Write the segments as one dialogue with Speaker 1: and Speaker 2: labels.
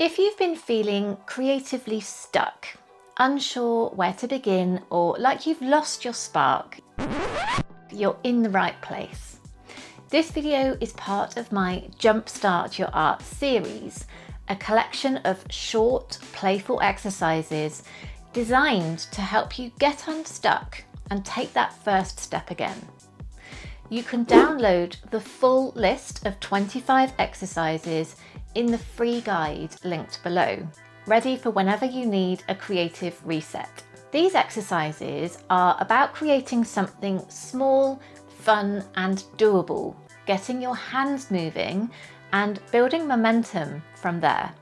Speaker 1: If you've been feeling creatively stuck, unsure where to begin, or like you've lost your spark, you're in the right place. This video is part of my Jumpstart Your Art series, a collection of short, playful exercises designed to help you get unstuck and take that first step again. You can download the full list of 25 exercises in the free guide linked below, ready for whenever you need a creative reset. These exercises are about creating something small, fun and doable, getting your hands moving and building momentum from there.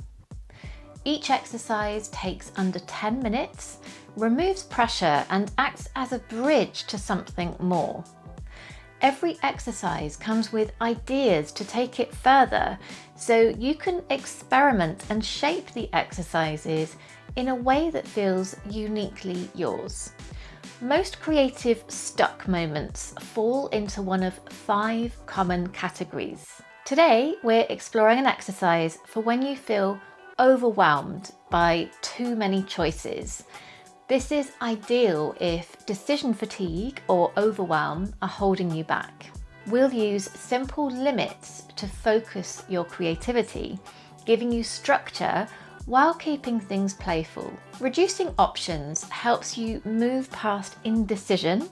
Speaker 1: Each exercise takes under 10 minutes, removes pressure and acts as a bridge to something more. Every exercise comes with ideas to take it further, so you can experiment and shape the exercises in a way that feels uniquely yours. Most creative stuck moments fall into one of 5 common categories. Today, we're exploring an exercise for when you feel overwhelmed by too many choices. This is ideal if decision fatigue or overwhelm are holding you back. We'll use simple limits to focus your creativity, giving you structure while keeping things playful. Reducing options helps you move past indecision,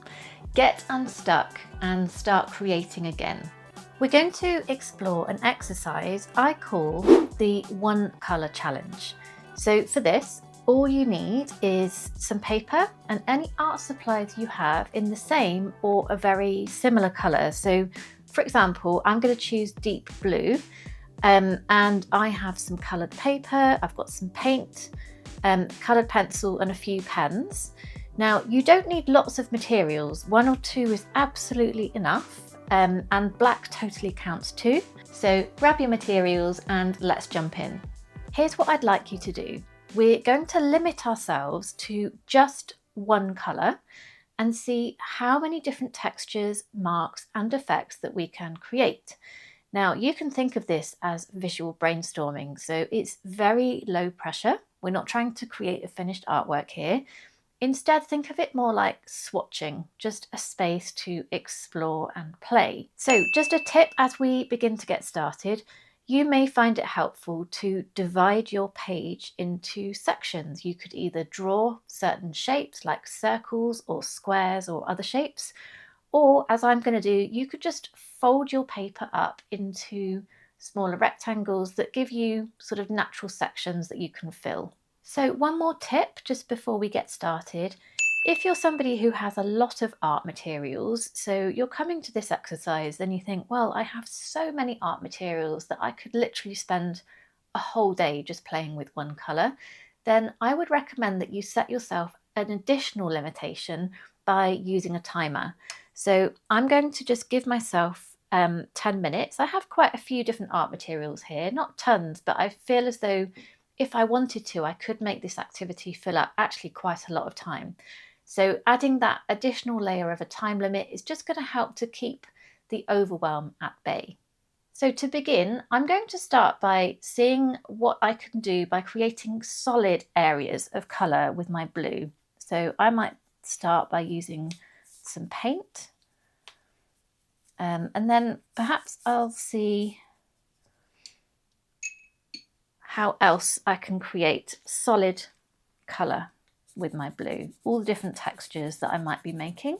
Speaker 1: get unstuck, and start creating again. We're going to explore an exercise I call the One Colour Challenge. So for this, all you need is some paper and any art supplies you have in the same or a very similar colour. So for example, I'm going to choose deep blue and I have some coloured paper, I've got some paint, coloured pencil and a few pens. Now you don't need lots of materials, 1 or 2 is absolutely enough and black totally counts too. So grab your materials and let's jump in. Here's what I'd like you to do. We're going to limit ourselves to just one colour and see how many different textures, marks and effects that we can create. Now you can think of this as visual brainstorming, so it's very low pressure. We're not trying to create a finished artwork here. Instead, think of it more like swatching, just a space to explore and play. So just a tip as we begin to get started, you may find it helpful to divide your page into sections. You could either draw certain shapes like circles or squares or other shapes, or as I'm going to do, you could just fold your paper up into smaller rectangles that give you sort of natural sections that you can fill. So one more tip just before we get started. If you're somebody who has a lot of art materials, so you're coming to this exercise, then you think, well, I have so many art materials that I could literally spend a whole day just playing with one colour, then I would recommend that you set yourself an additional limitation by using a timer. So I'm going to just give myself 10 minutes. I have quite a few different art materials here, not tons, but I feel as though if I wanted to, I could make this activity fill up actually quite a lot of time. So adding that additional layer of a time limit is just going to help to keep the overwhelm at bay. So to begin, I'm going to start by seeing what I can do by creating solid areas of colour with my blue. So I might start by using some paint and then perhaps I'll see how else I can create solid colour with my blue, all the different textures that I might be making.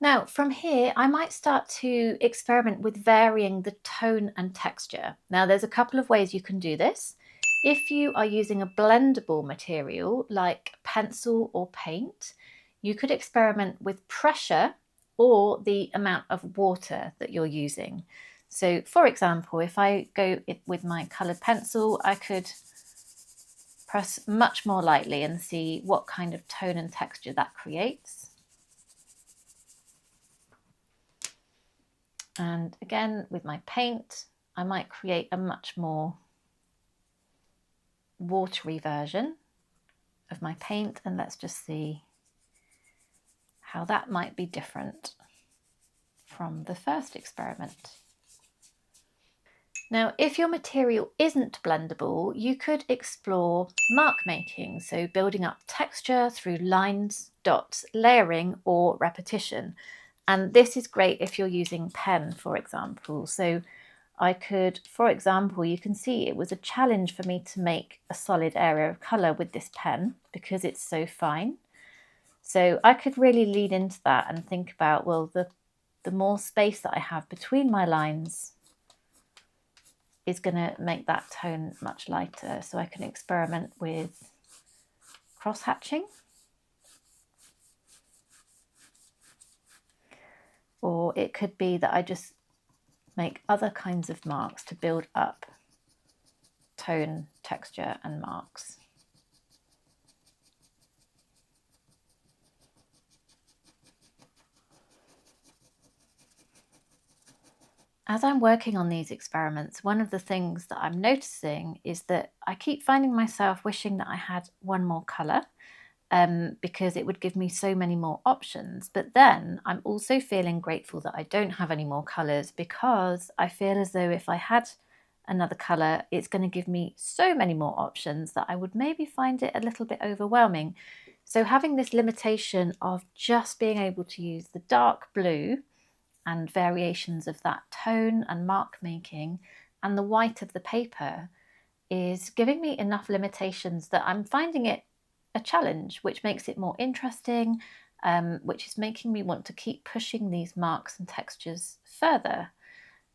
Speaker 1: Now from here, I might start to experiment with varying the tone and texture. Now there's a couple of ways you can do this. If you are using a blendable material like pencil or paint, You could experiment with pressure or the amount of water that you're using. So for example, if I go with my coloured pencil, I could press much more lightly and see what kind of tone and texture that creates. And again, with my paint, I might create a much more watery version of my paint, and let's just see how that might be different from the first experiment. Now, if your material isn't blendable, you could explore mark making, so building up texture through lines, dots, layering, or repetition. And this is great if you're using pen, for example. So I could, for example, you can see it was a challenge for me to make a solid area of colour with this pen because it's so fine. So I could really lean into that and think about, well, the more space that I have between my lines is going to make that tone much lighter. So I can experiment with cross hatching, or it could be that I just make other kinds of marks to build up tone, texture, and marks. As I'm working on these experiments, one of the things that I'm noticing is that I keep finding myself wishing that I had one more colour because it would give me so many more options. But then I'm also feeling grateful that I don't have any more colours because I feel as though if I had another colour, it's going to give me so many more options that I would maybe find it a little bit overwhelming. So having this limitation of just being able to use the dark blue and variations of that tone and mark making and the white of the paper is giving me enough limitations that I'm finding it a challenge, which makes it more interesting, which is making me want to keep pushing these marks and textures further.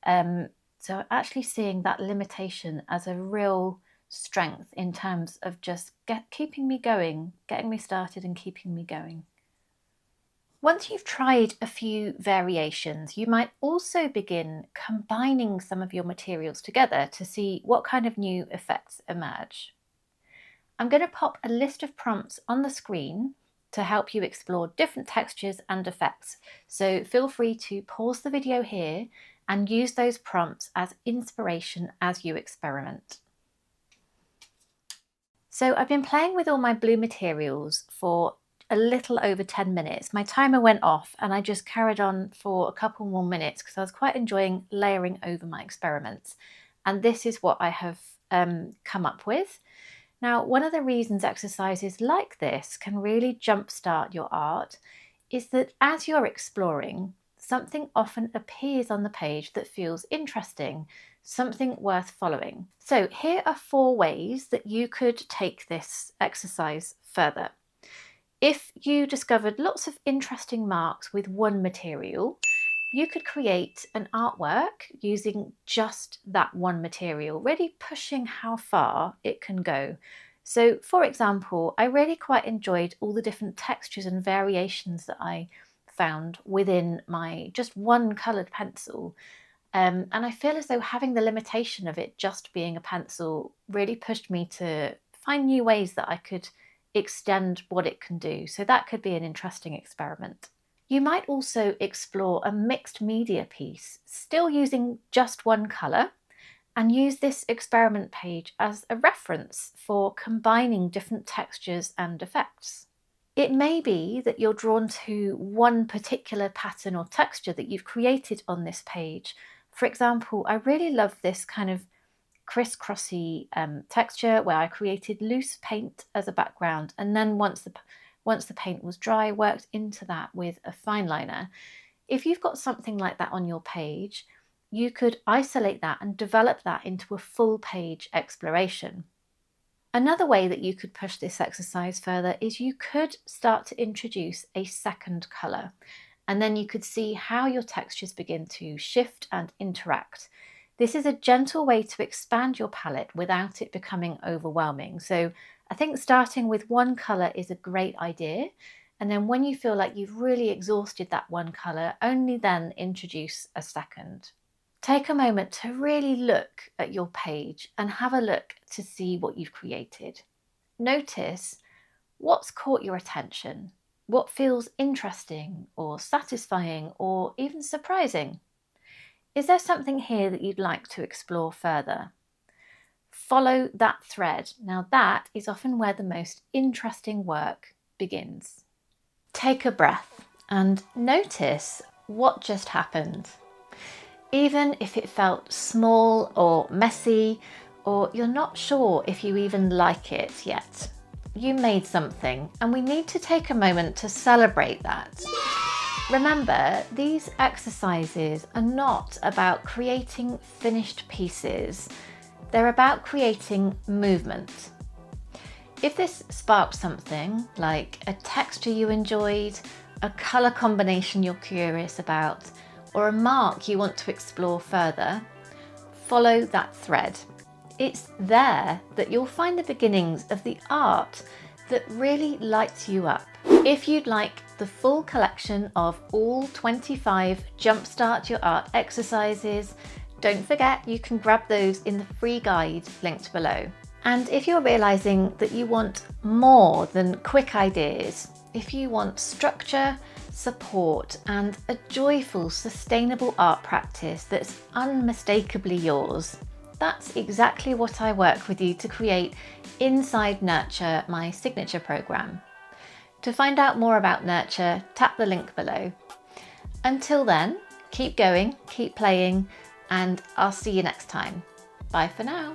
Speaker 1: So actually seeing that limitation as a real strength in terms of just keeping me going, getting me started and keeping me going. Once you've tried a few variations, you might also begin combining some of your materials together to see what kind of new effects emerge. I'm going to pop a list of prompts on the screen to help you explore different textures and effects. So feel free to pause the video here and use those prompts as inspiration as you experiment. So I've been playing with all my blue materials for a little over 10 minutes. My timer went off and I just carried on for a couple more minutes because I was quite enjoying layering over my experiments. And this is what I have come up with. Now, one of the reasons exercises like this can really jumpstart your art is that as you're exploring, something often appears on the page that feels interesting, something worth following. So here are 4 ways that you could take this exercise further. If you discovered lots of interesting marks with one material, you could create an artwork using just that one material, really pushing how far it can go. So for example, I really quite enjoyed all the different textures and variations that I found within my just one coloured pencil. And I feel as though having the limitation of it just being a pencil really pushed me to find new ways that I could extend what it can do. So that could be an interesting experiment. You might also explore a mixed media piece, still using just one colour, and use this experiment page as a reference for combining different textures and effects. It may be that you're drawn to one particular pattern or texture that you've created on this page. For example, I really love this kind of crisscrossy texture where I created loose paint as a background, and then once the paint was dry, worked into that with a fine liner. If you've got something like that on your page, you could isolate that and develop that into a full page exploration. Another way that you could push this exercise further is you could start to introduce a second colour, and then you could see how your textures begin to shift and interact. This is a gentle way to expand your palette without it becoming overwhelming. So I think starting with one colour is a great idea, And then when you feel like you've really exhausted that one colour, only then introduce a second. Take a moment to really look at your page and have a look to see what you've created. Notice what's caught your attention, what feels interesting or satisfying or even surprising. Is there something here that you'd like to explore further? Follow that thread. Now that is often where the most interesting work begins. Take a breath and notice what just happened. Even if it felt small or messy, or you're not sure if you even like it yet, you made something, and we need to take a moment to celebrate that. Remember, these exercises are not about creating finished pieces. They're about creating movement. If this sparked something, like a texture you enjoyed, a colour combination you're curious about, or a mark you want to explore further, follow that thread. It's there that you'll find the beginnings of the art that really lights you up. If you'd like the full collection of all 25 Jumpstart Your Art exercises, don't forget you can grab those in the free guide linked below. And if you're realizing that you want more than quick ideas, if you want structure, support, and a joyful, sustainable art practice that's unmistakably yours, that's exactly what I work with you to create inside Nurture, my signature program. To find out more about Nurture, tap the link below. Until then, keep going, keep playing, and I'll see you next time. Bye for now.